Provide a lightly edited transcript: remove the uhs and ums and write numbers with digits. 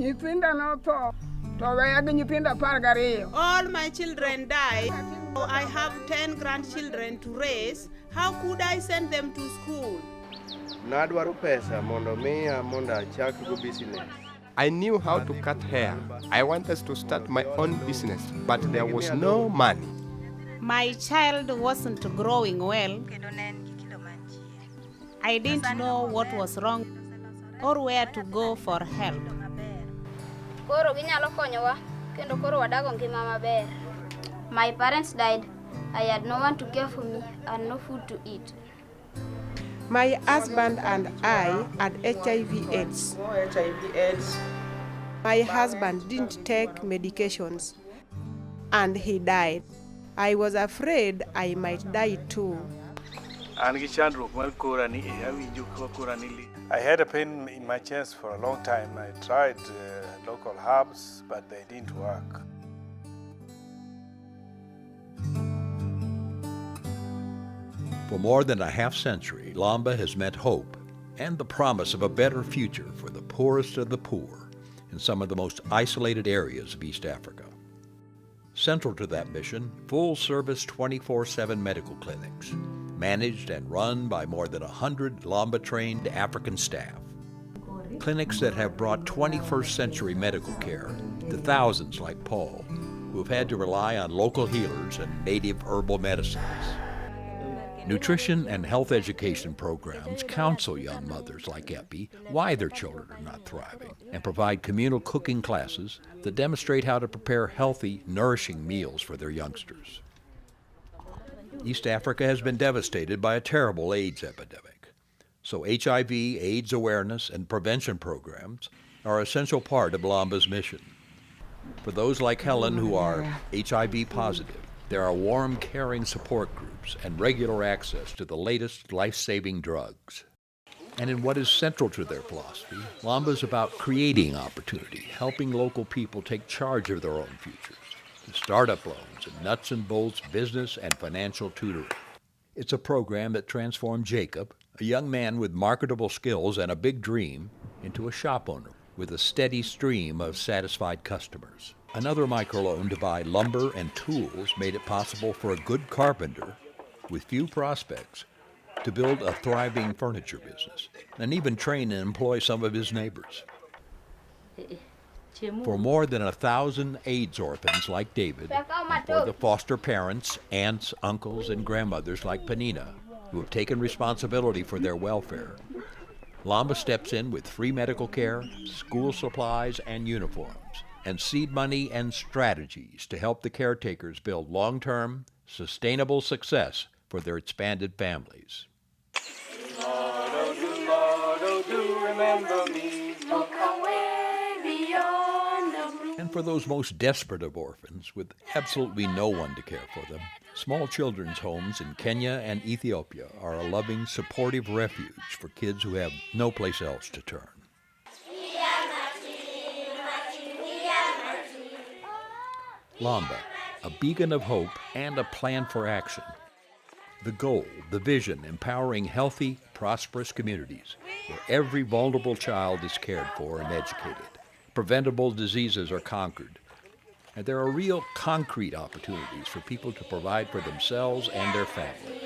All my children died. I have 10 grandchildren to raise. How could I send them to school? I knew how to cut hair. I wanted to start my own business, but there was no money. My child wasn't growing well. I didn't know what was wrong or where to go for help. My parents died. I had no one to care for me and no food to eat. My husband and I had HIV/AIDS. My husband didn't take medications and he died. I was afraid I might die too. I had a pain in my chest for a long time. I tried local herbs, but they didn't work. For more than a half century, Lalmba has meant hope and the promise of a better future for the poorest of the poor in some of the most isolated areas of East Africa. Central to that mission, full-service 24/7 medical clinics, managed and run by more than 100 Lalmba-trained African staff. Clinics that have brought 21st century medical care to thousands like Paul, who have had to rely on local healers and native herbal medicines. Nutrition and health education programs counsel young mothers like Epi why their children are not thriving and provide communal cooking classes that demonstrate how to prepare healthy, nourishing meals for their youngsters. East Africa has been devastated by a terrible AIDS epidemic, so HIV, AIDS awareness, and prevention programs are an essential part of Lalmba's mission. For those like Helen who are HIV positive, there are warm, caring support groups and regular access to the latest life-saving drugs. And in what is central to their philosophy, Lalmba is about creating opportunity, helping local people take charge of their own futures, with startup loans and nuts and bolts business and financial tutoring. It's a program that transformed Jacob, a young man with marketable skills and a big dream, into a shop owner with a steady stream of satisfied customers. Another microloan to buy lumber and tools made it possible for a good carpenter with few prospects to build a thriving furniture business and even train and employ some of his neighbors. For more than 1,000 AIDS orphans like David, and for the foster parents, aunts, uncles, and grandmothers like Panina, who have taken responsibility for their welfare, Lalmba steps in with free medical care, school supplies, and uniforms, and seed money and strategies to help the caretakers build long-term, sustainable success for their expanded families. Lord, oh do remember me. Look away beyond the blue. And for those most desperate of orphans with absolutely no one to care for them, small children's homes in Kenya and Ethiopia are a loving, supportive refuge for kids who have no place else to turn. Lalmba, a beacon of hope and a plan for action. The goal, the vision, empowering healthy, prosperous communities where every vulnerable child is cared for and educated, preventable diseases are conquered, and there are real concrete opportunities for people to provide for themselves and their families.